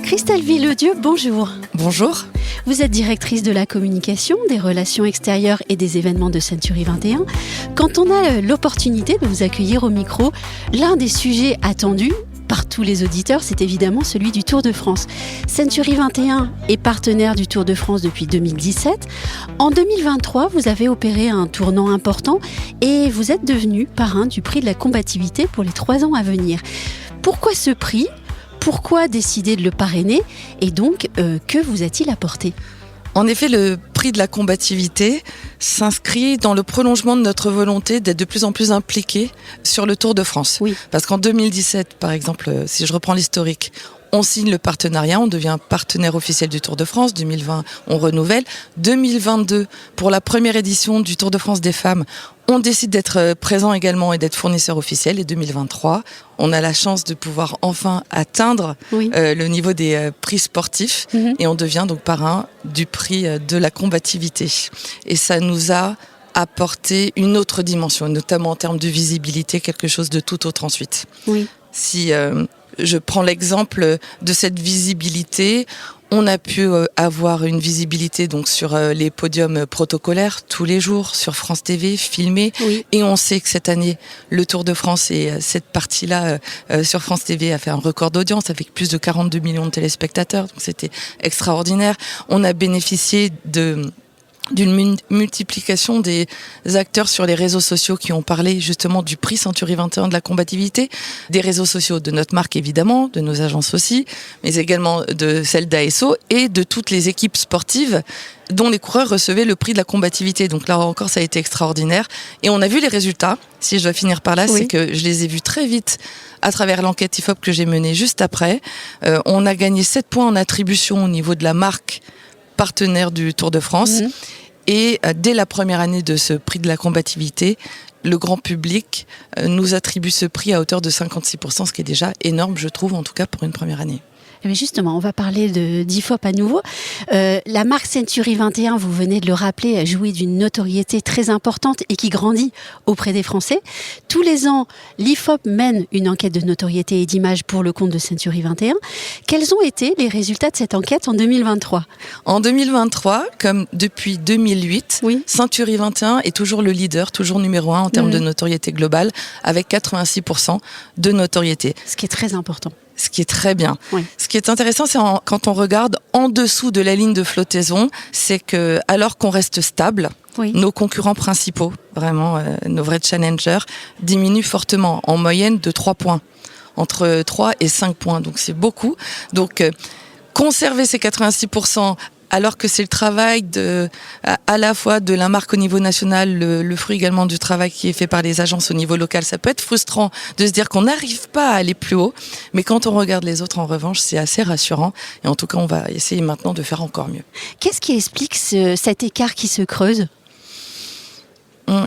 Christelle Villedieu, bonjour. Bonjour. Vous êtes directrice de la communication, des relations extérieures et des événements de Century 21. Quand on a l'opportunité de vous accueillir au micro, l'un des sujets attendus par tous les auditeurs, c'est évidemment celui du Tour de France. Century 21 est partenaire du Tour de France depuis 2017. En 2023, vous avez opéré un tournant important et vous êtes devenu parrain du prix de la combativité pour les 3 ans à venir. Pourquoi ce prix ? Pourquoi décider de le parrainer ? Et donc, que vous a-t-il apporté ? En effet, le prix de la combativité s'inscrit dans le prolongement de notre volonté d'être de plus en plus impliqués sur le Tour de France. Oui. Parce qu'en 2017, par exemple, si je reprends l'historique, on signe le partenariat, on devient partenaire officiel du Tour de France. 2020, on renouvelle. 2022, pour la première édition du Tour de France des femmes, on décide d'être présent également et d'être fournisseur officiel. Et 2023, on a la chance de pouvoir enfin atteindre le niveau des prix sportifs. Et on devient donc parrain du prix de la combativité. Et ça nous a apporté une autre dimension, notamment en termes de visibilité, quelque chose de tout autre ensuite. Oui. Si je prends l'exemple de cette visibilité, on a pu avoir une visibilité donc sur les podiums protocolaires tous les jours sur France TV, filmés. Oui. Et on sait que cette année, le Tour de France et cette partie-là sur France TV a fait un record d'audience avec plus de 42 millions de téléspectateurs. Donc c'était extraordinaire. On a bénéficié d'une multiplication des acteurs sur les réseaux sociaux qui ont parlé justement du prix Century 21 de la combativité, des réseaux sociaux de notre marque évidemment, de nos agences aussi, mais également de celles d'ASO et de toutes les équipes sportives dont les coureurs recevaient le prix de la combativité. Donc là encore, ça a été extraordinaire. Et on a vu les résultats, si je dois finir par là, oui. C'est que je les ai vus très vite à travers l'enquête IFOP que j'ai menée juste après. On a gagné 7 points en attribution au niveau de la marque partenaire du Tour de France. Et dès la première année de ce prix de la combativité, le grand public nous attribue ce prix à hauteur de 56%, ce qui est déjà énorme, je trouve, en tout cas pour une première année. Mais justement, on va parler d'IFOP à nouveau. La marque Century 21, vous venez de le rappeler, jouit d'une notoriété très importante et qui grandit auprès des Français. Tous les ans, l'IFOP mène une enquête de notoriété et d'image pour le compte de Century 21. Quels ont été les résultats de cette enquête en 2023 ? En 2023, comme depuis 2008, oui. Century 21 est toujours le leader, toujours numéro 1 en termes de notoriété globale, avec 86% de notoriété. Ce qui est très important. Ce qui est très bien. Oui. Ce qui est intéressant, c'est quand on regarde en dessous de la ligne de flottaison, c'est que alors qu'on reste stable, oui. Nos concurrents principaux, vraiment nos vrais challengers, diminuent fortement, en moyenne de 3 points, entre 3 et 5 points. Donc c'est beaucoup. Donc conserver ces 86%, alors que c'est le travail à la fois de la marque au niveau national, le fruit également du travail qui est fait par les agences au niveau local. Ça peut être frustrant de se dire qu'on n'arrive pas à aller plus haut, mais quand on regarde les autres, en revanche, c'est assez rassurant. Et en tout cas, on va essayer maintenant de faire encore mieux. Qu'est-ce qui explique cet écart qui se creuse ?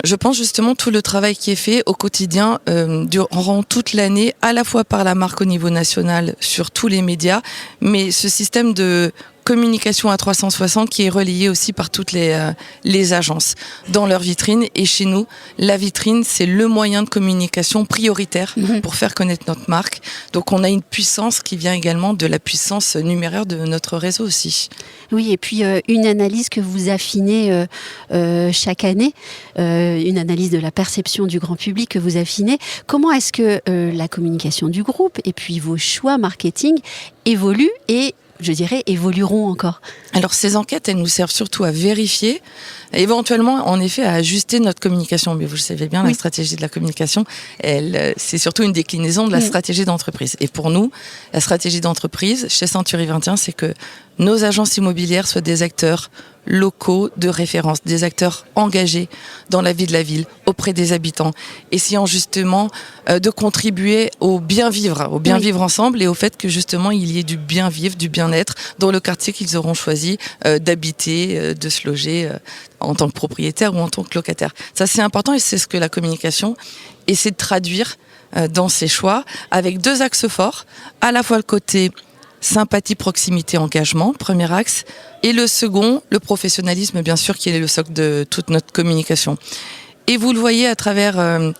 Je pense justement tout le travail qui est fait au quotidien durant toute l'année, à la fois par la marque au niveau national, sur tous les médias, mais ce système de communication à 360 qui est relayé aussi par toutes les agences dans leur vitrine. Et chez nous, la vitrine, c'est le moyen de communication prioritaire pour faire connaître notre marque. Donc on a une puissance qui vient également de la puissance numéraire de notre réseau aussi. Oui, et puis une analyse que vous affinez chaque année, une analyse de la perception du grand public que vous affinez. Comment est-ce que la communication du groupe et puis vos choix marketing évoluent et je dirais, évolueront encore? Alors, ces enquêtes, elles nous servent surtout à vérifier, éventuellement, en effet, à ajuster notre communication. Mais vous le savez bien, la stratégie de la communication, c'est surtout une déclinaison de la stratégie d'entreprise. Et pour nous, la stratégie d'entreprise, chez Century 21, c'est que nos agences immobilières soient des acteurs locaux de référence, des acteurs engagés dans la vie de la ville, auprès des habitants, essayant justement de contribuer au bien vivre ensemble et au fait que justement il y ait du bien vivre, du bien-être dans le quartier qu'ils auront choisi d'habiter, de se loger en tant que propriétaire ou en tant que locataire. Ça c'est important et c'est ce que la communication essaie de traduire dans ses choix avec 2 axes forts, à la fois le côté sympathie, proximité, engagement, premier axe. Et le second, le professionnalisme, bien sûr, qui est le socle de toute notre communication. Et vous le voyez à travers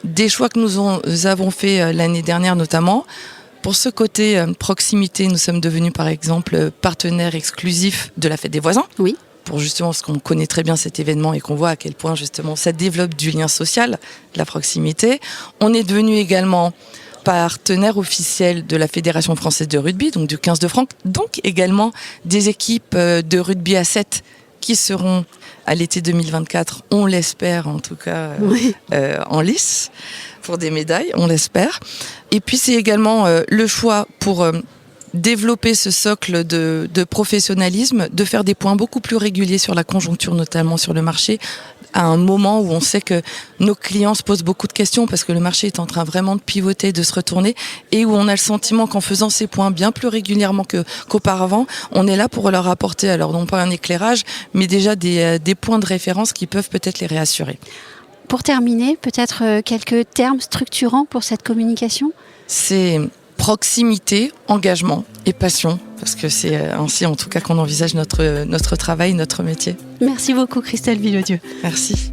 des choix que nous avons fait l'année dernière notamment. Pour ce côté proximité, nous sommes devenus par exemple partenaires exclusifs de la Fête des voisins. Oui. Pour justement, parce qu'on connaît très bien cet événement et qu'on voit à quel point justement ça développe du lien social, de la proximité. On est devenu également partenaire officiel de la Fédération française de rugby, donc du 15 de France, donc également des équipes de rugby à 7 qui seront à l'été 2024, on l'espère en tout cas, en lice pour des médailles, on l'espère. Et puis c'est également le choix pour développer ce socle de professionnalisme, de faire des points beaucoup plus réguliers sur la conjoncture, notamment sur le marché, à un moment où on sait que nos clients se posent beaucoup de questions parce que le marché est en train vraiment de pivoter, de se retourner, et où on a le sentiment qu'en faisant ces points bien plus régulièrement qu'auparavant, on est là pour leur apporter, alors non pas un éclairage, mais déjà des points de référence qui peuvent peut-être les réassurer. Pour terminer, peut-être quelques termes structurants pour cette communication ? C'est proximité, engagement et passion, parce que c'est ainsi en tout cas qu'on envisage notre travail, notre métier. Merci beaucoup Christelle Villedieu. Merci.